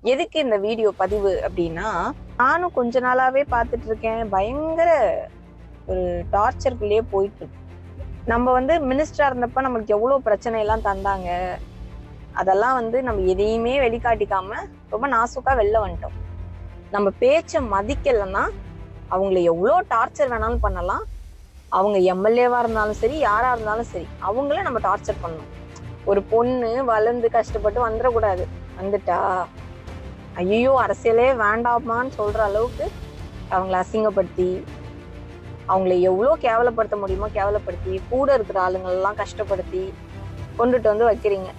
எதுக்கு இந்த வீடியோ பதிவு அப்படின்னா, நானும் கொஞ்ச நாளாவே பார்த்துட்டு இருக்கேன். பயங்கர ஒரு டார்ச்சருக்குள்ளேயே போயிட்டு இருக்கு. நம்ம மினிஸ்டரா இருந்தப்ப நம்மளுக்கு எவ்வளவு பிரச்சனை எல்லாம் தந்தாங்க. அதெல்லாம் நம்ம எதையுமே வெளிக்காட்டிக்காம ரொம்ப நாசுக்கா வெளில வந்துட்டோம். நம்ம பேச்ச மதிக்கலைன்னா அவங்களை எவ்வளோ டார்ச்சர் வேணாலும் பண்ணலாம். அவங்க எம்எல்ஏவா இருந்தாலும் சரி, யாரா இருந்தாலும் சரி, அவங்கள நம்ம டார்ச்சர் பண்ணணும். ஒரு பொண்ணு வளர்ந்து கஷ்டப்பட்டு வந்துடக்கூடாது. வந்துட்டா ஐயோ அரசியலே வேண்டாமான்னு சொல்ற அளவுக்கு அவங்கள அசிங்கப்படுத்தி, அவங்கள எவ்வளோ கேவலப்படுத்த முடியுமோ கேவலப்படுத்தி, கூட இருக்கிற ஆளுங்களெல்லாம் கஷ்டப்படுத்தி கொண்டுட்டு வைக்கிறீங்க.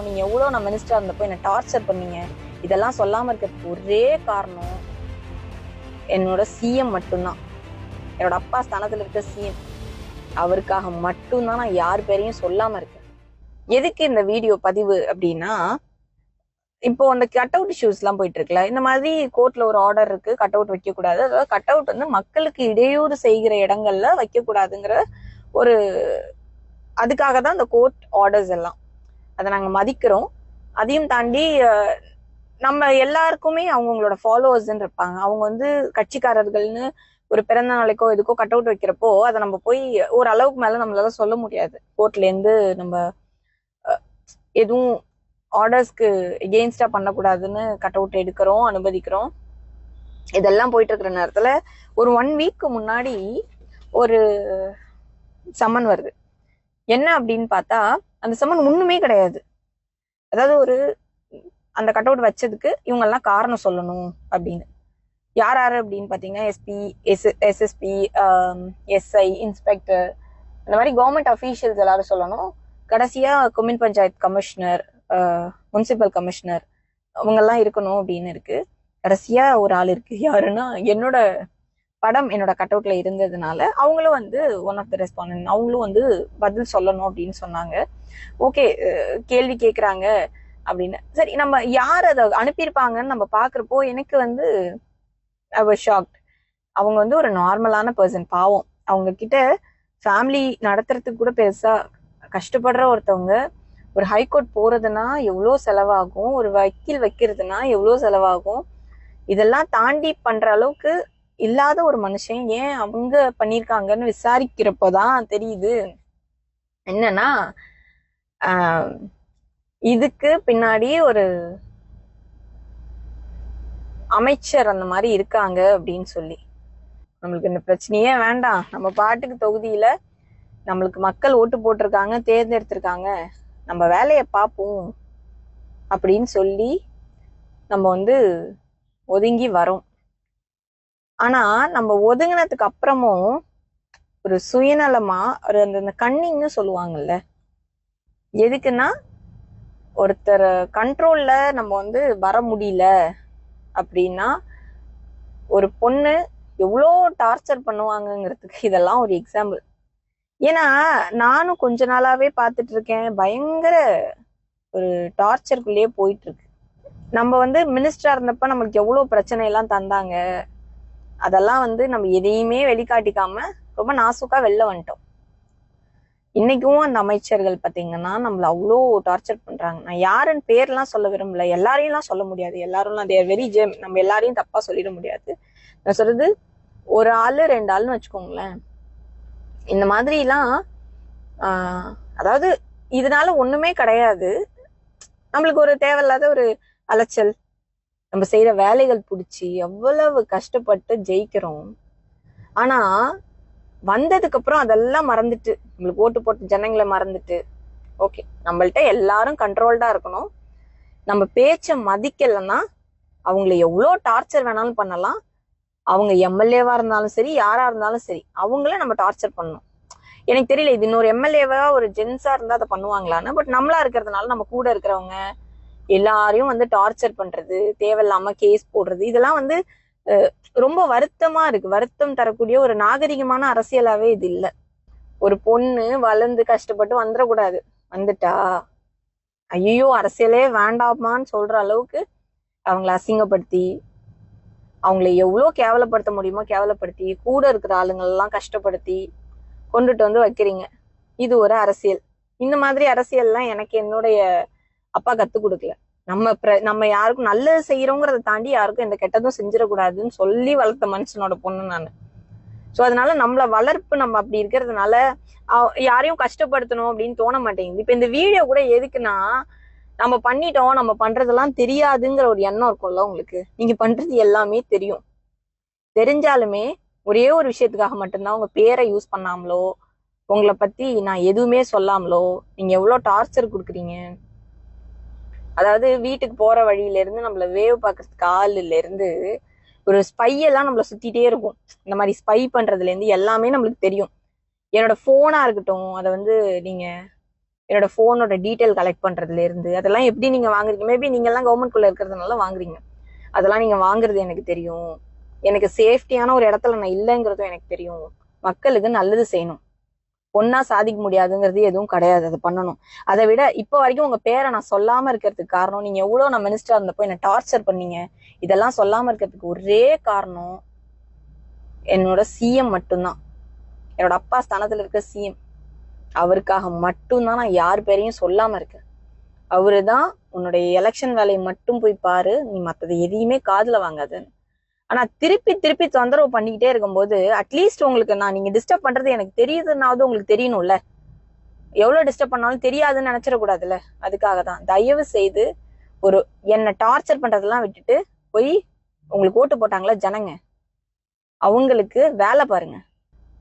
நீங்க எவ்வளோ நான் மினிஸ்டரா இருந்தப்போ என்ன டார்ச்சர் பண்ணீங்க. இதெல்லாம் சொல்லாம இருக்கிறதுக்கு ஒரே காரணம் என்னோட சிஎம் மட்டும்தான். என்னோட அப்பா ஸ்தானத்துல இருக்க சிஎம், அவருக்காக மட்டும்தான் நான் யார் பேரையும் சொல்லாம இருக்கேன். எதுக்கு இந்த வீடியோ பதிவு அப்படின்னா, இப்போ அந்த கட் அவுட் இஷ்யூஸ் எல்லாம் போயிட்டு இருக்குல்ல, இந்த மாதிரி கோர்ட்ல ஒரு ஆர்டர் இருக்கு, கட் அவுட் வைக்க கூடாது, அதாவது கட் அவுட் மக்களுக்கு இடையூறு செய்கிற இடங்கள்ல வைக்க கூடாதுங்கிற ஒரு அதுக்காக தான் இந்த கோர்ட் ஆர்டர்ஸ் எல்லாம். அதை நாங்க மதிக்கிறோம். அதையும் தாண்டி நம்ம எல்லாருக்குமே அவங்களோட ஃபாலோவர்ஸ் இருப்பாங்க. அவங்க கட்சிக்காரர்கள்னு ஒரு பிறந்த நாளைக்கோ எதுக்கோ கட் அவுட் வைக்கிறப்போ அதை நம்ம போய் ஒரு அளவுக்கு மேல நம்மளால சொல்ல முடியாது. கோர்ட்ல இருந்து நம்ம எதுவும் ஆர்டர்ஸ்க்கு எகெயின்ஸ்டா பண்ணக்கூடாதுன்னு கட் அவுட் எடுக்கிறோம், அனுமதிக்கிறோம். இதெல்லாம் போயிட்டு இருக்கிற நேரத்துல ஒரு 1 வீக் முன்னாடி ஒரு சம்மன் வருது. என்ன அப்படின்னு பார்த்தா, அந்த சம்மன் ஒண்ணுமே கிடையாது. அதாவது அந்த கட் அவுட் வச்சதுக்கு இவங்க எல்லாம் காரணம் சொல்லணும் அப்படின்னு. யார் யாரு அப்படின்னு பாத்தீங்கன்னா, எஸ்பி, எஸ்எஸ்பி, எஸ்ஐ, இன்ஸ்பெக்டர், இந்த மாதிரி கவர்மெண்ட் அஃபீஷியல்ஸ் எல்லாரும் சொல்லணும். கடைசியா commune panchayat commissioner, municipal commissioner, அவங்க எல்லாம் இருக்கணும் அப்படின்னு இருக்கு. கடைசியா ஒரு ஆள் இருக்கு. யாருன்னா, என்னோட படம் என்னோட கட் அவுட்ல இருந்ததுனால அவங்களும் ஒன் ஆஃப் த ரெஸ்பாண்டன்ட், அவங்களும் பதில் சொல்லணும் அப்படின்னு சொன்னாங்க. ஓகே, கேள்வி கேட்குறாங்க அப்படின்னு. சரி, நம்ம யார் அதை அனுப்பியிருப்பாங்கன்னு நம்ம பாக்குறப்போ எனக்கு ஐ வாஸ் ஷாக்ட். அவங்க ஒரு நார்மலான பர்சன், பாவம். அவங்க கிட்ட ஃபேமிலி நடத்துறதுக்கு கூட பெருசா கஷ்டப்படுற ஒருத்தவங்க. ஒரு ஹைகோர்ட் போறதுன்னா எவ்வளோ செலவாகும், ஒரு வக்கீல் வைக்கிறதுனா எவ்வளோ செலவாகும். இதெல்லாம் தாண்டி பண்ற அளவுக்கு இல்லாத ஒரு மனுஷன் ஏன் அவங்க பண்ணியிருக்காங்கன்னு விசாரிக்கிறப்போதான் தெரியுது என்னன்னா, இதுக்கு பின்னாடி ஒரு அமைச்சர் அந்த மாதிரி இருக்காங்க அப்படின்னு சொல்லி. நம்மளுக்கு இந்த பிரச்சனையே வேண்டாம், நம்ம பாட்டுக்கு தொகுதியில நம்மளுக்கு மக்கள் ஓட்டு போட்டிருக்காங்க, தேர்ந்தெடுத்திருக்காங்க, நம்ம வேலையை பார்ப்போம் அப்படின்னு சொல்லி நம்ம ஒதுங்கி வரோம். ஆனா நம்ம ஒதுங்கினதுக்கு அப்புறமும் ஒரு சுயநலமா ஒரு அந்த கன்னிங்னு சொல்லுவாங்கல்ல, எதுக்குன்னா ஒருத்தர் கண்ட்ரோல்ல நம்ம வர முடியல அப்படின்னா ஒரு பொண்ணு எவ்வளோ டார்ச்சர் பண்ணுவாங்கங்கிறதுக்கு இதெல்லாம் ஒரு எக்ஸாம்பிள். ஏன்னா நானும் கொஞ்ச நாளாவே பார்த்துட்டு இருக்கேன். பயங்கர ஒரு டார்ச்சருக்குள்ளேயே போயிட்டு இருக்கு. நம்ம மினிஸ்டரா இருந்தப்ப நம்மளுக்கு எவ்வளவு பிரச்சனை எல்லாம் தந்தாங்க. அதெல்லாம் நம்ம எதையுமே வெளிக்காட்டிக்காம ரொம்ப நாசுக்கா வெளில வந்துட்டோம். இன்னைக்கும் அந்த அமைச்சர்கள் பாத்தீங்கன்னா நம்மள அவ்வளோ டார்ச்சர் பண்றாங்க. நான் யாருன்னு பேர்லாம் சொல்ல விரும்பல, எல்லாரையும் எல்லாம் சொல்ல முடியாது, எல்லாரும் தேர் வெரி ஜெம், நம்ம எல்லாரையும் தப்பா சொல்லிட முடியாது. நான் சொல்றது ஒரு ஆளு 2 ஆளுன்னு வச்சுக்கோங்களேன். இந்த மாதிரி எல்லாம் அதாவது இதனால ஒண்ணுமே கிடையாது. நம்மளுக்கு ஒரு தேவையில்லாத ஒரு அலைச்சல், நம்ம செய்யற வேலைகள் பிடிச்சி எவ்வளவு கஷ்டப்பட்டு ஜெயிக்கிறோம். ஆனா வந்ததுக்கு அப்புறம் அதெல்லாம் மறந்துட்டு, நம்மளுக்கு ஓட்டு போட்டு ஜனங்களை மறந்துட்டு, ஓகே நம்மள்ட்ட எல்லாரும் கண்ட்ரோல்டா இருக்கணும், நம்ம பேச்ச மதிக்கலைன்னா அவங்களை எவ்வளோ டார்ச்சர் வேணாலும் பண்ணலாம். அவங்க எம்எல்ஏவா இருந்தாலும் சரி, யாரா இருந்தாலும் சரி, அவங்கள நம்ம டார்ச்சர் பண்ணணும். எனக்கு தெரியல இது இன்னொரு எம்எல்ஏவா ஒரு ஜென்ஸா இருந்தா அதை பண்ணுவாங்களான்னு. பட் நம்மளா இருக்கிறதுனால நம்ம கூட இருக்கிறவங்க எல்லாரையும் டார்ச்சர் பண்றது, தேவையில்லாம கேஸ் போடுறது, இதெல்லாம் ரொம்ப வருத்தமா இருக்கு. வருத்தம் தரக்கூடிய ஒரு நாகரிகமான அரசியலாவே இது இல்ல. ஒரு பொண்ணு வளர்ந்து கஷ்டப்பட்டு வந்துடக்கூடாது. வந்துட்டா ஐயோ அரசியலே வேண்டாமான்னு சொல்ற அளவுக்கு அவங்கள அசிங்கப்படுத்தி, அவங்கள எவ்வளோ கேவலப்படுத்த முடியுமோ கேவலப்படுத்தி, கூட இருக்கிற ஆளுங்களெல்லாம் கஷ்டப்படுத்தி கொண்டுட்டு வைக்கிறீங்க. இது ஒரு அரசியல். இந்த மாதிரி அரசியல்லாம் எனக்கு என்னுடைய அப்பா கத்து கொடுக்கல. நம்ம யாருக்கும் நல்லது செய்யறோங்கிறத தாண்டி யாருக்கும் எந்த கெட்டதும் செஞ்சிடக்கூடாதுன்னு சொல்லி வளர்த்த மனுஷனோட பொண்ணு நான். ஸோ அதனால நம்மள வளர்ப்பு நம்ம அப்படி இருக்கிறதுனால யாரையும் கஷ்டப்படுத்தணும் அப்படின்னு தோண மாட்டேங்குது. இப்ப இந்த வீடியோ கூட எதுக்குன்னா, நம்ம பண்ணிட்டோம், நம்ம பண்றதெல்லாம் தெரியாதுங்கிற ஒரு எண்ணம் இருக்கும்ல உங்களுக்கு. நீங்க பண்றது எல்லாமே தெரியும். தெரிஞ்சாலுமே ஒரே ஒரு விஷயத்துக்காக மட்டும்தான் உங்க பேரை யூஸ் பண்ணாமலோ, உங்களை பத்தி நான் எதுவுமே சொல்லாமலோ நீங்க எவ்வளவு டார்ச்சர் கொடுக்குறீங்க. அதாவது வீட்டுக்கு போற வழியில இருந்து நம்மள வேவ் பாக்குறதுக்கு ஆளுல இருந்து ஒரு ஸ்பை எல்லாம் நம்மள சுத்திட்டே இருக்கும். இந்த மாதிரி ஸ்பை பண்றதுல இருந்து எல்லாமே நம்மளுக்கு தெரியும். என்னோட போனா இருக்கட்டும், அதை வந்து நீங்க என்னோட போனோட டீட்டெயில் கலெக்ட் பண்றதுல இருந்து அதெல்லாம் எப்படி நீங்க வாங்குறீங்க. மேபி நீங்க எல்லாம் கவர்மெண்ட்குள்ள இருக்கிறதுனால வாங்குறீங்க. அதெல்லாம் நீங்க வாங்குறது எனக்கு தெரியும். எனக்கு சேஃப்டியான ஒரு இடத்துல நான் இல்லைங்கிறதும் எனக்கு தெரியும். மக்களுக்கு நல்லது செய்யணும். ஒன்னா சாதிக்க முடியாதுங்கிறது எதுவும் கிடையாது. அதை பண்ணணும். அதை விட இப்ப வரைக்கும் உங்க பேரை நான் சொல்லாம இருக்கிறதுக்கு காரணம், நீங்க எவ்வளவு நான் மினிஸ்டரா இருந்தப்போ என்ன டார்ச்சர் பண்ணீங்க. இதெல்லாம் சொல்லாம இருக்கிறதுக்கு ஒரே காரணம் என்னோட சிஎம் மட்டும்தான். என்னோட அப்பா ஸ்தானத்துல இருக்க சிஎம். அவருக்காக மட்டும்தான் நான் யார் பேரையும் சொல்லாம இருக்கேன். அவருதான் உன்னுடைய எலெக்ஷன் வேலையை மட்டும் போய் பாரு, நீ மத்ததை எதையுமே காதுல வாங்காதுன்னு. ஆனா திருப்பி திருப்பி தொந்தரவு பண்ணிக்கிட்டே இருக்கும்போது அட்லீஸ்ட் உங்களுக்கு நீங்க டிஸ்டர்ப் பண்றது எனக்கு தெரியுதுன்னாவது உங்களுக்கு தெரியணும்ல. எவ்வளவு டிஸ்டர்ப் பண்ணாலும் தெரியாதுன்னு நினைச்சிடக்கூடாதுல்ல. அதுக்காக தான் தயவு செய்து என்னை டார்ச்சர் பண்றதெல்லாம் விட்டுட்டு போய் உங்களுக்கு ஓட்டு போட்டாங்களா ஜனங்க, அவங்களுக்கு வேலை பாருங்க.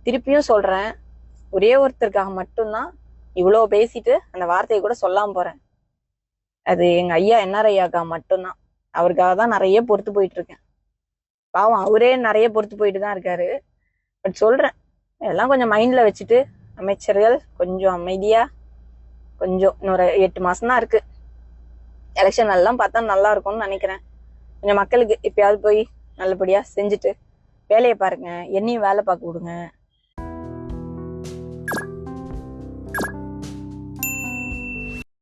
திருப்பியும் சொல்றேன், ஒரே ஒருத்தருக்காக மட்டும்தான் இவ்வளவு பேசிட்டு அந்த வார்த்தையை கூட சொல்லாம போறேன். அது எங்க ஐயா என்ஆர் ஐயாக்கா மட்டும்தான். அவருக்காக தான் நிறைய பொறுத்து போயிட்டு இருக்கேன். பாவம் அவரே நிறைய பொறுத்து போயிட்டு தான் இருக்காரு. பட் சொல்றேன், எல்லாம் கொஞ்சம் மைண்ட்ல வச்சுட்டு அமைச்சர்கள் கொஞ்சம் அமைதியா, கொஞ்சம் இன்னொரு 8 மாசம் தான் இருக்கு. எலெக்ஷன் எல்லாம் பார்த்தா நல்லா இருக்கும்னு நினைக்கிறேன். கொஞ்சம் மக்களுக்கு எப்பயாவது போய் நல்லபடியா செஞ்சுட்டு வேலையை பாருங்க. என்னையும் வேலை பார்க்க விடுங்க.